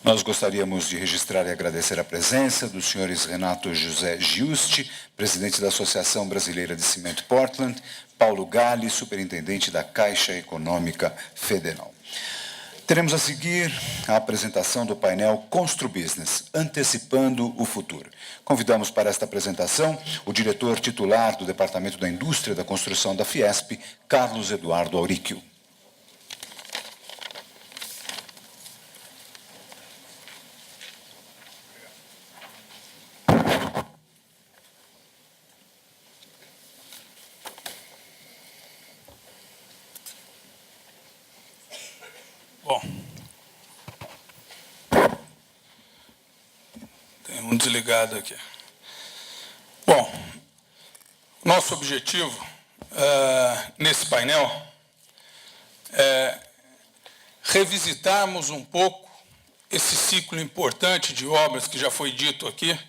Nós gostaríamos de registrar e agradecer a presença dos senhores Renato José Giusti, presidente da Associação Brasileira de Cimento Portland, Paulo Galli, superintendente da Caixa Econômica Federal. Teremos a seguir a apresentação do painel Construbusiness, Antecipando o Futuro. Convidamos para esta apresentação o diretor titular do Departamento da Indústria da Construção da Fiesp, Carlos Eduardo Auricchio. Bom, tem um desligado aqui. Bom, nosso objetivo nesse painel é revisitarmos um pouco esse ciclo importante de obras que já foi dito aqui,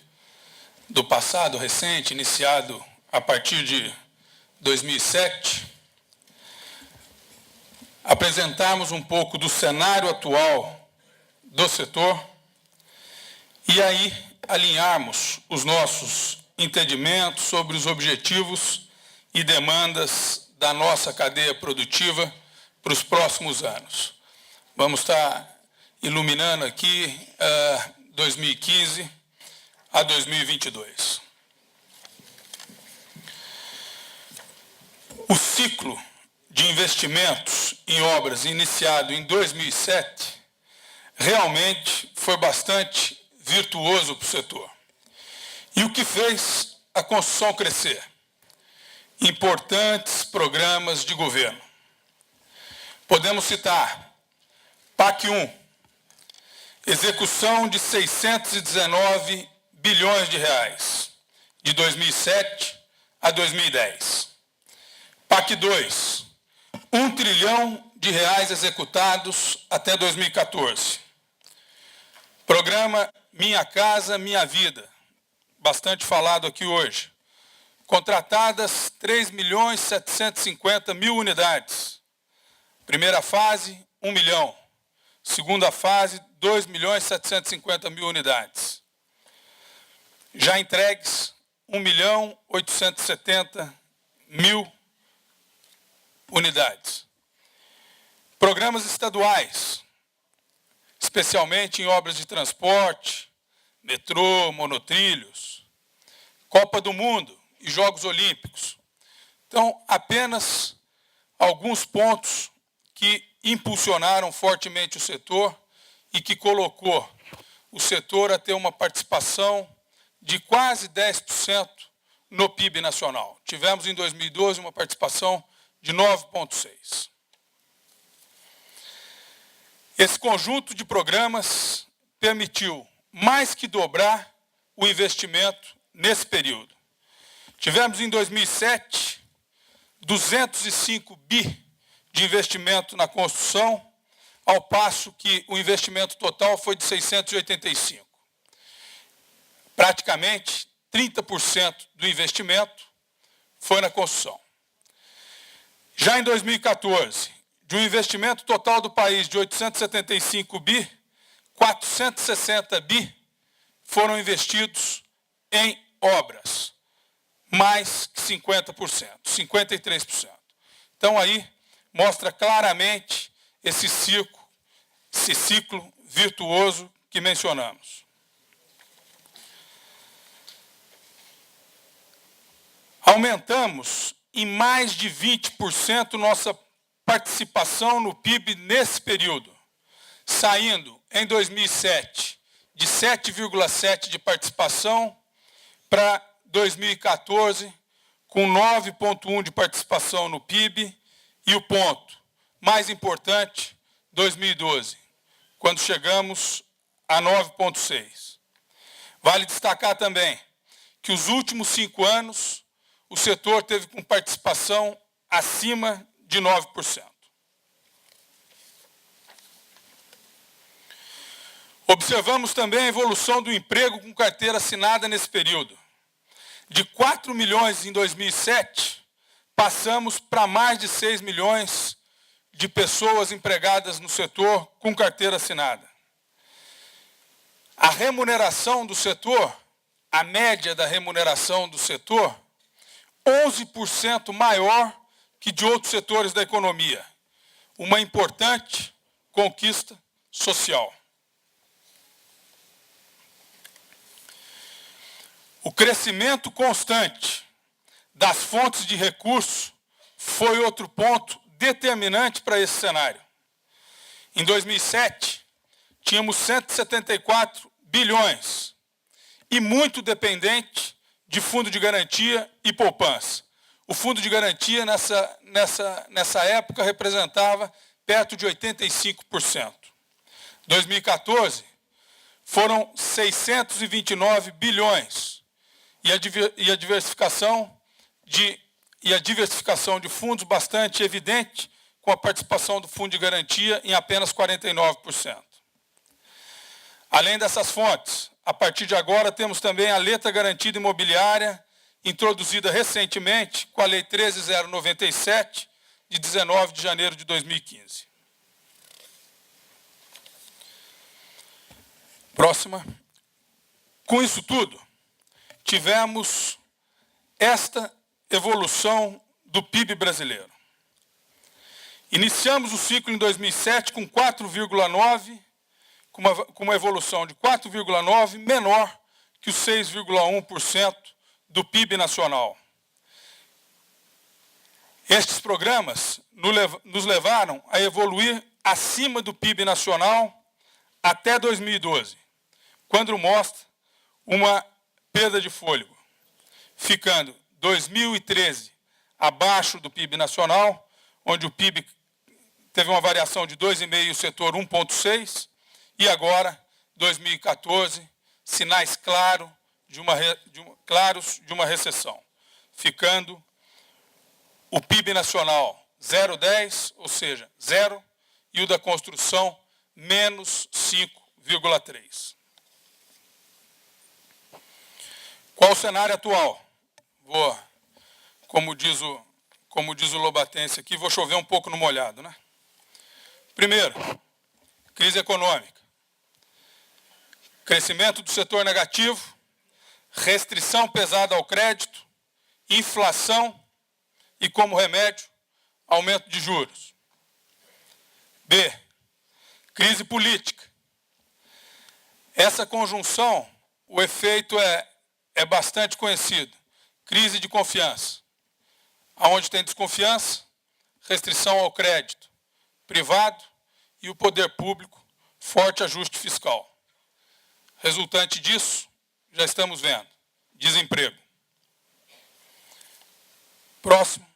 do passado recente, iniciado a partir de 2007, apresentarmos um pouco do cenário atual do setor e aí alinharmos os nossos entendimentos sobre os objetivos e demandas da nossa cadeia produtiva para os próximos anos. Vamos estar iluminando aqui 2015 a 2022. O ciclo de investimentos em obras iniciado em 2007 realmente foi bastante virtuoso para o setor. E o que fez a construção crescer? Importantes programas de governo. Podemos citar PAC 1, execução de 619 bilhões de reais, de 2007 a 2010. PAC 2, 1 trilhão de reais executados até 2014. Programa Minha Casa, Minha Vida, bastante falado aqui hoje. Contratadas 3.750.000 unidades. Primeira fase, 1 milhão. Segunda fase, 2.750.000 unidades. Já entregues, 1.870.000 unidades. Programas estaduais, especialmente em obras de transporte, metrô, monotrilhos, Copa do Mundo e Jogos Olímpicos. Então, apenas alguns pontos que impulsionaram fortemente o setor e que colocou o setor a ter uma participação de quase 10% no PIB nacional. Tivemos em 2012 uma participação de 9,6%. Esse conjunto de programas permitiu mais que dobrar o investimento nesse período. Tivemos em 2007 205 bi de investimento na construção, ao passo que o investimento total foi de 685. Praticamente 30% do investimento foi na construção. Já em 2014, de um investimento total do país de 875 bi, 460 bi foram investidos em obras, mais que 50%, 53%. Então, aí mostra claramente esse ciclo virtuoso que mencionamos. Aumentamos em mais de 20% nossa participação no PIB nesse período, saindo em 2007 de 7,7% de participação para 2014 com 9,1% de participação no PIB e o ponto mais importante, 2012, quando chegamos a 9,6%. Vale destacar também que os últimos 5 anos o setor teve com participação acima de 9%. Observamos também a evolução do emprego com carteira assinada nesse período. De 4 milhões em 2007, passamos para mais de 6 milhões de pessoas empregadas no setor com carteira assinada. A remuneração do setor, a média da remuneração do setor, 11% maior que de outros setores da economia. Uma importante conquista social. O crescimento constante das fontes de recursos foi outro ponto determinante para esse cenário. Em 2007, tínhamos 174 bilhões e muito dependente de fundo de garantia e poupança. O fundo de garantia nessa época representava perto de 85%. 2014 foram 629 bilhões e a diversificação de fundos bastante evidente, com a participação do fundo de garantia em apenas 49%. Além dessas fontes, a partir de agora temos também a letra garantida imobiliária, introduzida recentemente com a Lei 13.097, de 19 de janeiro de 2015. Próxima. Com isso tudo, tivemos esta evolução do PIB brasileiro. Iniciamos o ciclo em 2007 com 4,9%, com uma evolução de 4,9%, menor que os 6,1% do PIB nacional. Estes programas nos levaram a evoluir acima do PIB nacional até 2012, quando mostra uma perda de fôlego, ficando 2013 abaixo do PIB nacional, onde o PIB teve uma variação de 2,5% e o setor 1,6%, e agora, 2014, sinais claros de uma recessão, ficando o PIB nacional 0,10%, ou seja, 0%, e o da construção menos 5,3%. Qual o cenário atual? Como diz o Lobatense aqui, vou chover um pouco no molhado, né? Primeiro, crise econômica. Crescimento do setor negativo, restrição pesada ao crédito, inflação e, como remédio, aumento de juros. B, crise política. Essa conjunção, o efeito é bastante conhecido. Crise de confiança. Aonde tem desconfiança, restrição ao crédito privado e o poder público, forte ajuste fiscal. Resultante disso, já estamos vendo, desemprego. Próximo.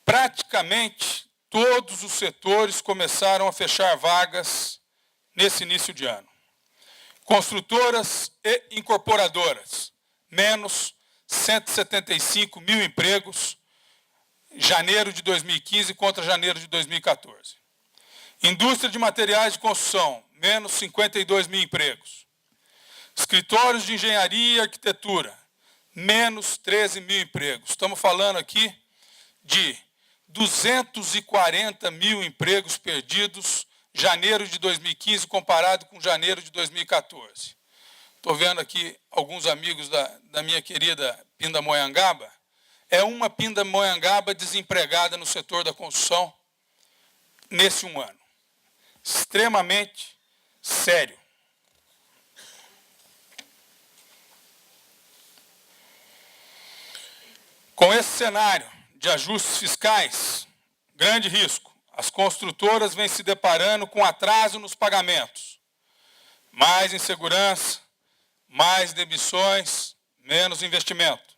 Praticamente todos os setores começaram a fechar vagas nesse início de ano. Construtoras e incorporadoras, menos 175 mil empregos, janeiro de 2015 contra janeiro de 2014. Indústria de materiais de construção, menos 52 mil empregos. Escritórios de engenharia e arquitetura, menos 13 mil empregos. Estamos falando aqui de 240 mil empregos perdidos janeiro de 2015 comparado com janeiro de 2014. Estou vendo aqui alguns amigos da minha querida Pindamonhangaba. É uma Pindamonhangaba desempregada no setor da construção nesse um ano. Extremamente sério. Com esse cenário de ajustes fiscais, grande risco, as construtoras vêm se deparando com atraso nos pagamentos, mais insegurança, mais demissões, menos investimento.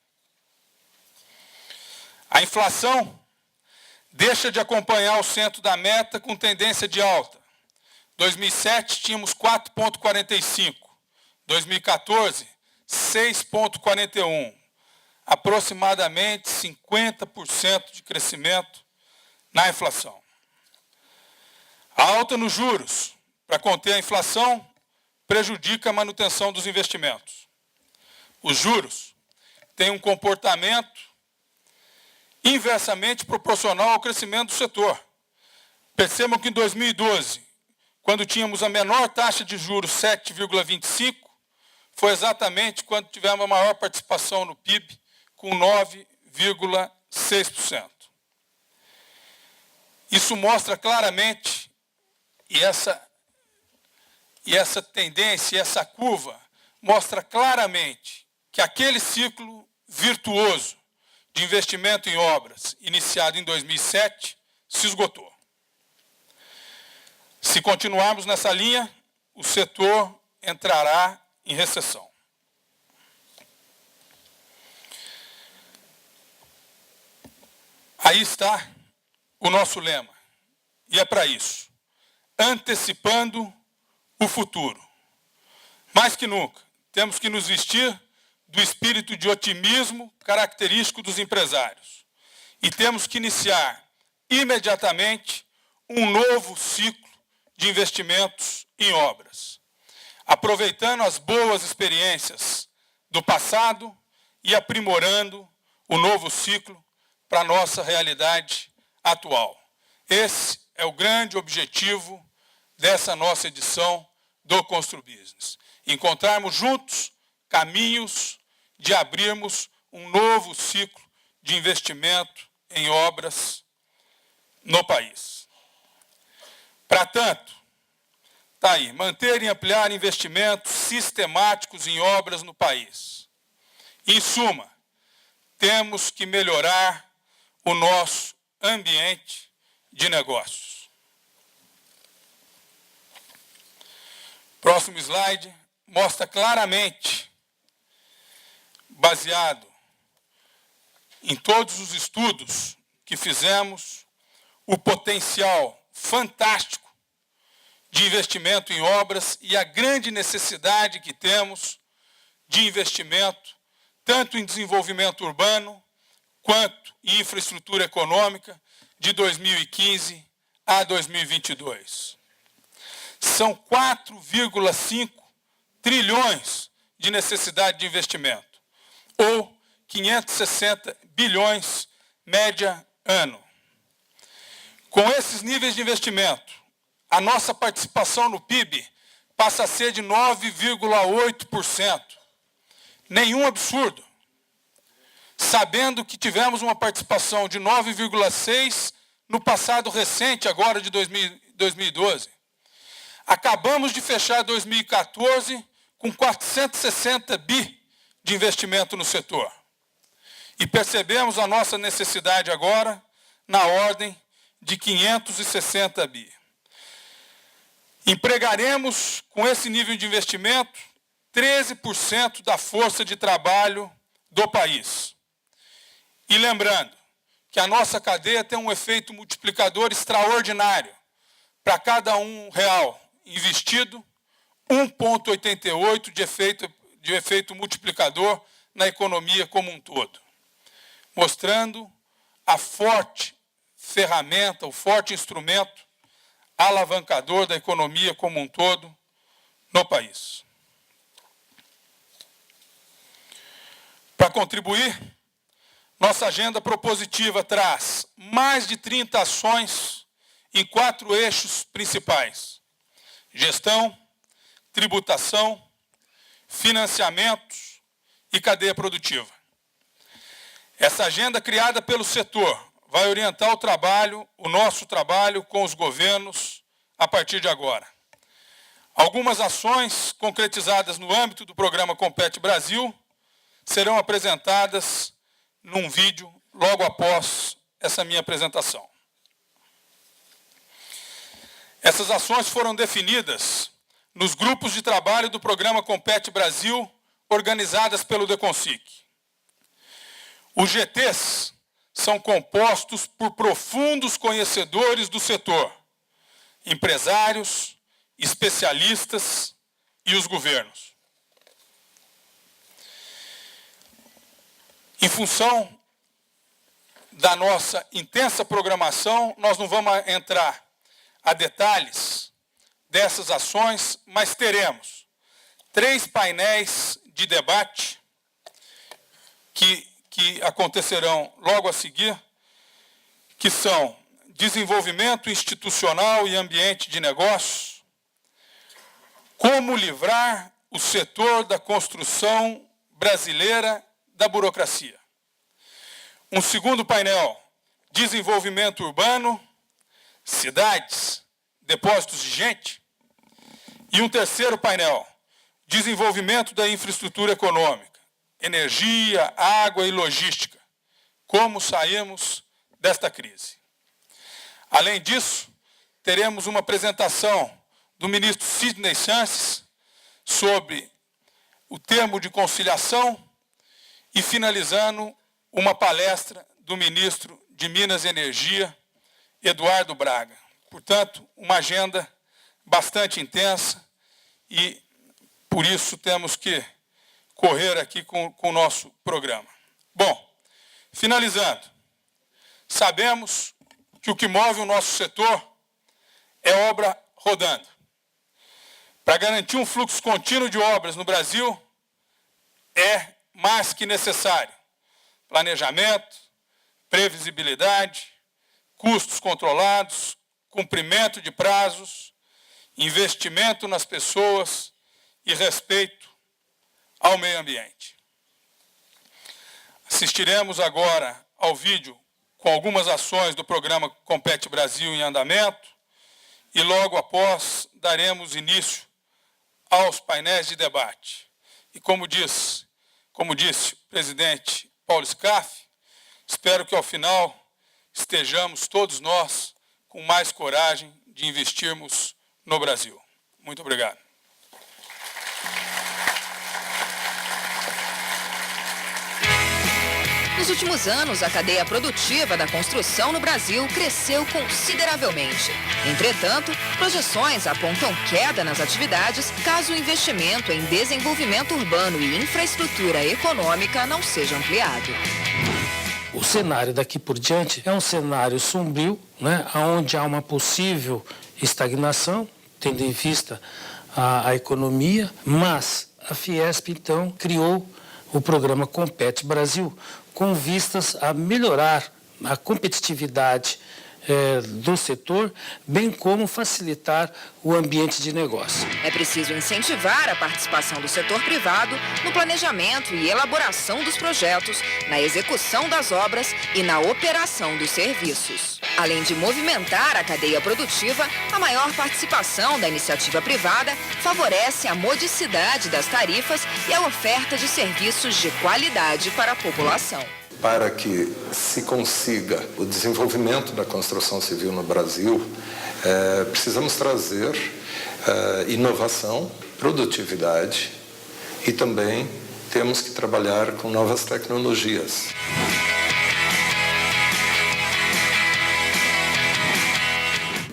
A inflação deixa de acompanhar o centro da meta com tendência de alta. 2007 tínhamos 4,45, 2014 6,41, aproximadamente 50% de crescimento na inflação. A alta nos juros, para conter a inflação, prejudica a manutenção dos investimentos. Os juros têm um comportamento inversamente proporcional ao crescimento do setor. Percebam que em 2012, quando tínhamos a menor taxa de juros, 7,25%, foi exatamente quando tivemos a maior participação no PIB, com 9,6%. Isso mostra claramente, e essa tendência, essa curva, mostra claramente que aquele ciclo virtuoso de investimento em obras, iniciado em 2007, se esgotou. Se continuarmos nessa linha, o setor entrará em recessão. Aí está o nosso lema, e é para isso: antecipando o futuro. Mais que nunca, temos que nos vestir do espírito de otimismo característico dos empresários. E temos que iniciar imediatamente um novo ciclo de investimentos em obras, aproveitando as boas experiências do passado e aprimorando o novo ciclo para a nossa realidade atual. Esse é o grande objetivo dessa nossa edição do ConstruBusiness. Encontrarmos juntos caminhos de abrirmos um novo ciclo de investimento em obras no país. Para tanto, está aí, manter e ampliar investimentos sistemáticos em obras no país. Em suma, temos que melhorar o nosso ambiente de negócios. Próximo slide mostra claramente, baseado em todos os estudos que fizemos, o potencial fantástico de investimento em obras e a grande necessidade que temos de investimento, tanto em desenvolvimento urbano, quanto em infraestrutura econômica, de 2015 a 2022. São 4,5 trilhões de necessidade de investimento, ou 560 bilhões média ano. Com esses níveis de investimento, a nossa participação no PIB passa a ser de 9,8%. Nenhum absurdo. Sabendo que tivemos uma participação de 9,6% no passado recente, agora de 2012. Acabamos de fechar 2014 com 460 bi de investimento no setor. E percebemos a nossa necessidade agora na ordem de 560 bi. Empregaremos, com esse nível de investimento, 13% da força de trabalho do país. E lembrando que a nossa cadeia tem um efeito multiplicador extraordinário. Para cada R$1 investido, 1,88 de efeito multiplicador na economia como um todo. Mostrando a forte ferramenta, o forte instrumento alavancador da economia como um todo no país. Para contribuir, nossa agenda propositiva traz mais de 30 ações em 4 eixos principais: gestão, tributação, financiamentos e cadeia produtiva. Essa agenda criada pelo setor vai orientar o nosso trabalho com os governos a partir de agora. Algumas ações concretizadas no âmbito do programa Compete Brasil serão apresentadas num vídeo logo após essa minha apresentação. Essas ações foram definidas nos grupos de trabalho do programa Compete Brasil, organizadas pelo DECONSIC. Os GTs são compostos por profundos conhecedores do setor, empresários, especialistas e os governos. Em função da nossa intensa programação, nós não vamos entrar a detalhes dessas ações, mas teremos 3 painéis de debate que acontecerão logo a seguir, que são desenvolvimento institucional e ambiente de negócios, como livrar o setor da construção brasileira da burocracia. Um segundo painel, desenvolvimento urbano, cidades, depósitos de gente. E um terceiro painel, desenvolvimento da infraestrutura econômica, energia, água e logística. Como saímos desta crise. Além disso, teremos uma apresentação do ministro Sidney Sanches sobre o termo de conciliação e, finalizando, uma palestra do ministro de Minas e Energia, Eduardo Braga. Portanto, uma agenda bastante intensa e, por isso, temos que correr aqui com o nosso programa. Bom, finalizando, sabemos que o que move o nosso setor é obra rodando. Para garantir um fluxo contínuo de obras no Brasil, é mais que necessário planejamento, previsibilidade, custos controlados, cumprimento de prazos, investimento nas pessoas e respeito ao meio ambiente. Assistiremos agora ao vídeo com algumas ações do programa Compete Brasil em andamento e logo após daremos início aos painéis de debate. E como disse o presidente Paulo Scaff, espero que ao final estejamos todos nós com mais coragem de investirmos no Brasil. Muito obrigado. Nos últimos anos, a cadeia produtiva da construção no Brasil cresceu consideravelmente. Entretanto, projeções apontam queda nas atividades caso o investimento em desenvolvimento urbano e infraestrutura econômica não seja ampliado. O cenário daqui por diante é um cenário sombrio, onde há uma possível estagnação, tendo em vista a economia, mas a Fiesp, então, criou o programa Compete Brasil, com vistas a melhorar a competitividade do setor, bem como facilitar o ambiente de negócio. É preciso incentivar a participação do setor privado no planejamento e elaboração dos projetos, na execução das obras e na operação dos serviços. Além de movimentar a cadeia produtiva, a maior participação da iniciativa privada favorece a modicidade das tarifas e a oferta de serviços de qualidade para a população. Para que se consiga o desenvolvimento da construção civil no Brasil, precisamos trazer inovação, produtividade e também temos que trabalhar com novas tecnologias.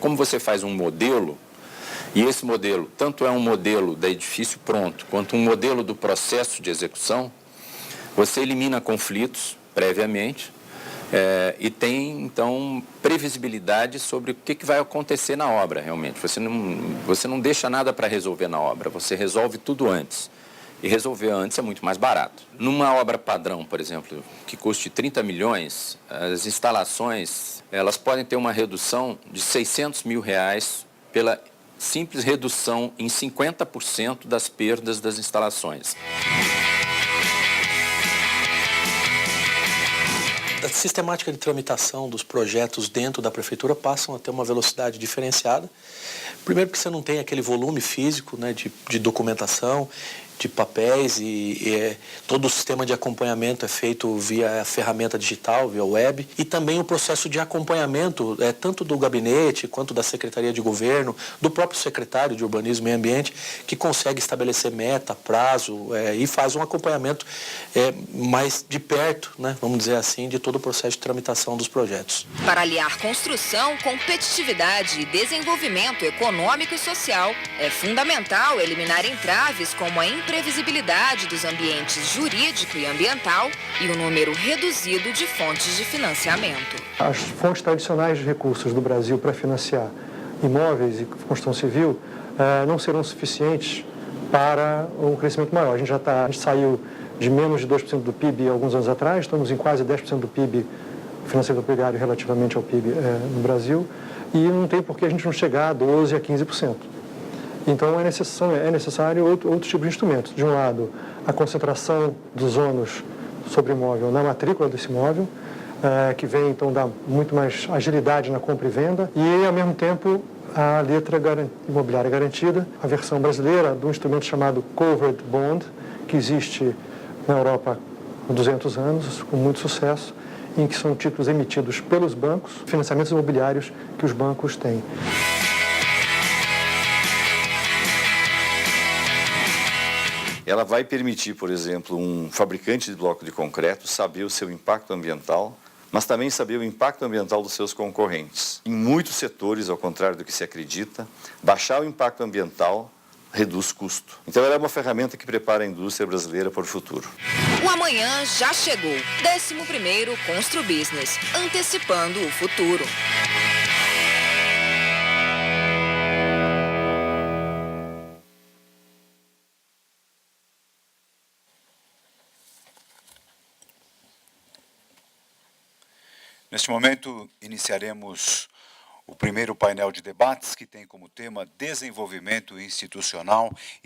Como você faz um modelo, e esse modelo tanto é um modelo da edifício pronto, quanto um modelo do processo de execução, você elimina conflitos previamente e tem, então, previsibilidade sobre o que vai acontecer na obra, realmente. Você não deixa nada para resolver na obra, você resolve tudo antes. E resolver antes é muito mais barato. Numa obra padrão, por exemplo, que custe 30 milhões, as instalações elas podem ter uma redução de R$600 mil pela simples redução em 50% das perdas das instalações. A sistemática de tramitação dos projetos dentro da prefeitura passam a ter uma velocidade diferenciada. Primeiro porque você não tem aquele volume físico, de documentação, de papéis e todo o sistema de acompanhamento é feito via ferramenta digital, via web. E também o processo de acompanhamento, tanto do gabinete quanto da Secretaria de Governo, do próprio secretário de Urbanismo e Meio Ambiente, que consegue estabelecer meta, prazo e faz um acompanhamento mais de perto, vamos dizer assim, de todo o processo de tramitação dos projetos. Para aliar construção, competitividade e desenvolvimento econômico e social, é fundamental eliminar entraves como a imprevisibilidade dos ambientes jurídico e ambiental e o número reduzido de fontes de financiamento. As fontes tradicionais de recursos do Brasil para financiar imóveis e construção civil não serão suficientes para um crescimento maior. A gente saiu de menos de 2% do PIB alguns anos atrás, estamos em quase 10% do PIB financeiro obrigatório relativamente ao PIB no Brasil, e não tem por que a gente não chegar a 12% a 15%. Então é necessário outro tipo de instrumento. De um lado, a concentração dos ônus sobre imóvel na matrícula desse imóvel, que vem então dar muito mais agilidade na compra e venda, e ao mesmo tempo a letra imobiliária garantida, a versão brasileira do instrumento chamado Covered Bond, que existe na Europa há 200 anos, com muito sucesso, em que são títulos emitidos pelos bancos, financiamentos imobiliários que os bancos têm. Ela vai permitir, por exemplo, um fabricante de bloco de concreto saber o seu impacto ambiental, mas também saber o impacto ambiental dos seus concorrentes. Em muitos setores, ao contrário do que se acredita, baixar o impacto ambiental reduz custo. Então ela é uma ferramenta que prepara a indústria brasileira para o futuro. O amanhã já chegou. 11º Constru Business, antecipando o futuro. Neste momento, iniciaremos o primeiro painel de debates, que tem como tema desenvolvimento institucional